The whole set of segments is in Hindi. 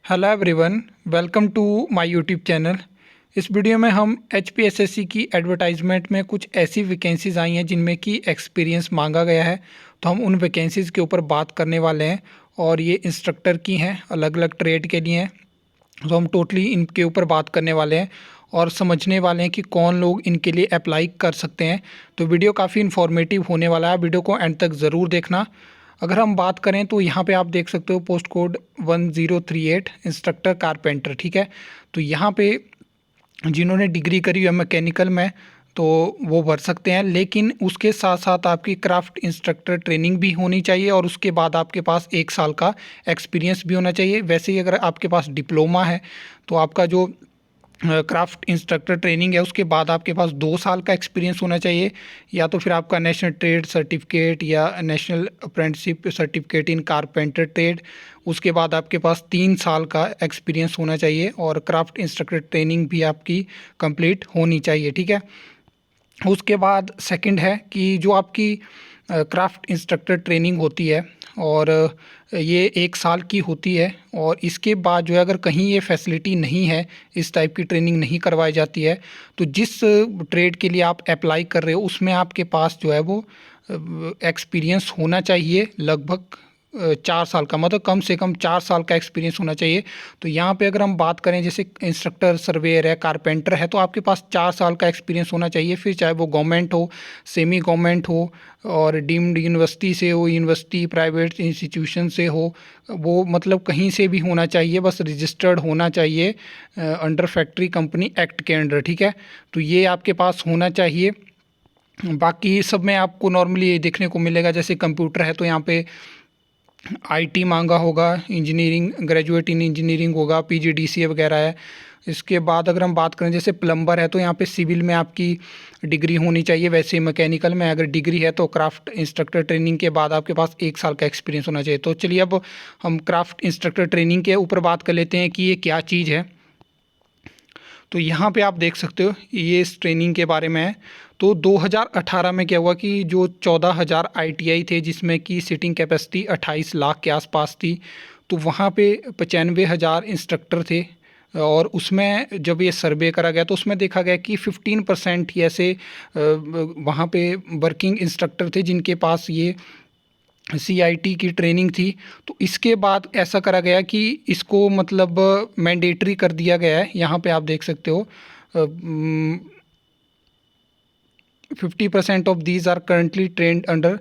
Hello everyone, welcome to my YouTube channel. इस वीडियो में हम HPSSC की एडवर्टाइजमेंट में कुछ ऐसी वैकेंसीज़ आई हैं जिनमें कि एक्सपीरियंस मांगा गया है, तो हम उन वैकेंसीज़ के ऊपर बात करने वाले हैं। और ये इंस्ट्रक्टर की हैं, अलग अलग ट्रेड के लिए हैं, तो हम टोटली इनके ऊपर बात करने वाले हैं और समझने वाले हैं कि कौन लोग इनके लिए अप्लाई कर सकते हैं। तो वीडियो काफ़ी इन्फॉर्मेटिव होने वाला है, वीडियो को एंड तक ज़रूर देखना। अगर हम बात करें तो यहाँ पे आप देख सकते हो पोस्ट कोड 1038 इंस्ट्रक्टर कारपेंटर, ठीक है। तो यहाँ पे जिन्होंने डिग्री करी है मैकेनिकल में तो वो भर सकते हैं, लेकिन उसके साथ साथ आपकी क्राफ्ट इंस्ट्रक्टर ट्रेनिंग भी होनी चाहिए और उसके बाद आपके पास 1 साल का एक्सपीरियंस भी होना चाहिए। वैसे ही अगर आपके पास डिप्लोमा है तो आपका जो क्राफ्ट इंस्ट्रक्टर ट्रेनिंग है उसके बाद आपके पास 2 साल का एक्सपीरियंस होना चाहिए, या तो फिर आपका नेशनल ट्रेड सर्टिफिकेट या national apprenticeship certificate in carpenter trade, उसके बाद आपके पास 3 साल का एक्सपीरियंस होना चाहिए और क्राफ्ट इंस्ट्रक्टर ट्रेनिंग भी आपकी कंप्लीट होनी चाहिए, ठीक है। उसके बाद सेकंड है कि जो आपकी क्राफ्ट इंस्ट्रक्टर ट्रेनिंग होती है और ये 1 साल की होती है, और इसके बाद जो है अगर कहीं ये फैसिलिटी नहीं है, इस टाइप की ट्रेनिंग नहीं करवाई जाती है, तो जिस ट्रेड के लिए आप अप्लाई कर रहे हो उसमें आपके पास जो है वो एक्सपीरियंस होना चाहिए लगभग 4 साल का, मतलब कम से कम 4 साल का एक्सपीरियंस होना चाहिए। तो यहाँ पे अगर हम बात करें जैसे इंस्ट्रक्टर सर्वेयर है, कारपेंटर है, तो आपके पास 4 साल का एक्सपीरियंस होना चाहिए। फिर चाहे वो गवर्नमेंट हो, सेमी गवर्नमेंट हो और डीम्ड यूनिवर्सिटी से हो, यूनिवर्सिटी प्राइवेट इंस्टीट्यूशन से हो, वो मतलब कहीं से भी होना चाहिए, बस रजिस्टर्ड होना चाहिए अंडर फैक्ट्री कंपनी एक्ट के अंडर, ठीक है। तो ये आपके पास होना चाहिए। बाकी सब में आपको नॉर्मली ये देखने को मिलेगा, जैसे कंप्यूटर है तो यहाँ पे IT मांगा होगा, इंजीनियरिंग ग्रेजुएट इन इंजीनियरिंग होगा, PGDCA वगैरह है। इसके बाद अगर हम बात करें जैसे प्लम्बर है तो यहाँ पे सिविल में आपकी डिग्री होनी चाहिए। वैसे मैकेनिकल में अगर डिग्री है तो क्राफ्ट इंस्ट्रक्टर ट्रेनिंग के बाद आपके पास 1 साल का एक्सपीरियंस होना चाहिए। तो चलिए अब हम क्राफ्ट इंस्ट्रक्टर ट्रेनिंग के ऊपर बात कर लेते हैं कि ये क्या चीज़ है। तो यहाँ पे आप देख सकते हो ये इस ट्रेनिंग के बारे में है। तो 2018 में क्या हुआ कि जो 14,000 ITI थे जिसमें कि सीटिंग कैपेसिटी 28 लाख के आसपास थी, तो वहाँ पे 95,000 इंस्ट्रक्टर थे। और उसमें जब ये सर्वे करा गया तो उसमें देखा गया कि 15% ही ऐसे वहाँ पे वर्किंग इंस्ट्रक्टर थे जिनके पास ये CIT की ट्रेनिंग थी। तो इसके बाद ऐसा करा गया कि इसको मतलब मैंडेटरी कर दिया गया है। यहाँ पे आप देख सकते हो 50% of these are currently trained under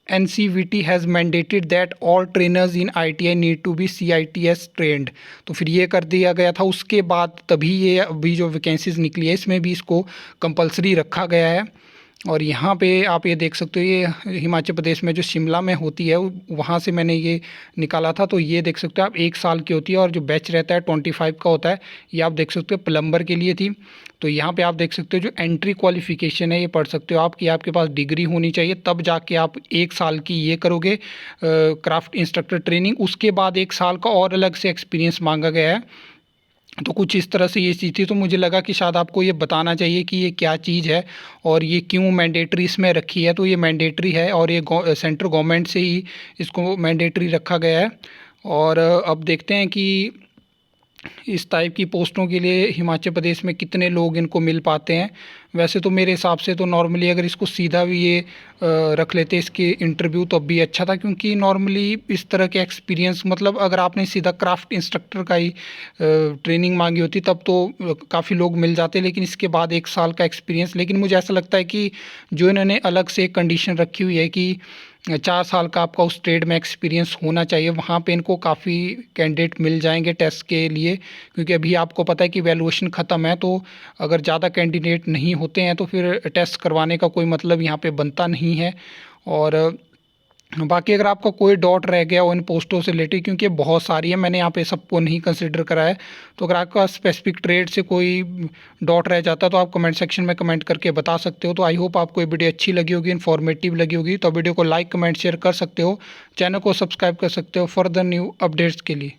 NCVT has mandated that all trainers in ITI need to be CITS trained. तो फिर ये कर दिया गया था, उसके बाद तभी ये अभी जो वैकेंसीज़ निकली है इसमें भी इसको कंपलसरी रखा गया है। और यहाँ पे आप ये देख सकते हो ये हिमाचल प्रदेश में जो शिमला में होती है वहाँ से मैंने ये निकाला था। तो ये देख सकते हो आप 1 साल की होती है और जो बैच रहता है 25 का होता है। ये आप देख सकते हो प्लम्बर के लिए थी। तो यहाँ पे आप देख सकते हो जो एंट्री क्वालिफ़िकेशन है ये पढ़ सकते हो आप कि आपके पास डिग्री होनी चाहिए, तब जाके आप 1 साल की ये करोगे क्राफ्ट इंस्ट्रक्टर ट्रेनिंग। उसके बाद 1 साल का और अलग से एक्सपीरियंस मांगा गया है। तो कुछ इस तरह से ये चीज़ थी, तो मुझे लगा कि शायद आपको ये बताना चाहिए कि ये क्या चीज़ है और ये क्यों मैंडेटरी इसमें रखी है। तो ये मैंडेटरी है और ये सेंट्रल गवर्नमेंट से ही इसको मैंडेटरी रखा गया है। और अब देखते हैं कि इस टाइप की पोस्टों के लिए हिमाचल प्रदेश में कितने लोग इनको मिल पाते हैं। वैसे तो मेरे हिसाब से तो नॉर्मली अगर इसको सीधा भी ये रख लेते इसके इंटरव्यू तो अब भी अच्छा था, क्योंकि नॉर्मली इस तरह के एक्सपीरियंस मतलब अगर आपने सीधा क्राफ्ट इंस्ट्रक्टर का ही ट्रेनिंग मांगी होती तब तो काफ़ी लोग मिल जाते, लेकिन इसके बाद 1 साल का एक्सपीरियंस। लेकिन मुझे ऐसा लगता है कि जो इन्होंने अलग से कंडीशन रखी हुई है कि 4 साल का आपका उस ट्रेड में एक्सपीरियंस होना चाहिए, वहाँ पे इनको काफ़ी कैंडिडेट मिल जाएंगे टेस्ट के लिए। क्योंकि अभी आपको पता है कि वैल्यूएशन ख़त्म है, तो अगर ज़्यादा कैंडिडेट नहीं होते हैं तो फिर टेस्ट करवाने का कोई मतलब यहाँ पे बनता नहीं है। और बाकी अगर आपका कोई डाउट रह गया हो इन पोस्टों से रिलेटेड, क्योंकि बहुत सारी है, मैंने यहाँ पे सबको नहीं कंसिडर करा है, तो अगर आपका स्पेसिफिक ट्रेड से कोई डाउट रह जाता है तो आप कमेंट सेक्शन में कमेंट करके बता सकते हो। तो आई होप आपको ये वीडियो अच्छी लगी होगी, इन्फॉर्मेटिव लगी होगी। तो वीडियो को लाइक कमेंट शेयर कर सकते हो, चैनल को सब्सक्राइब कर सकते हो फर्दर न्यू अपडेट्स के लिए।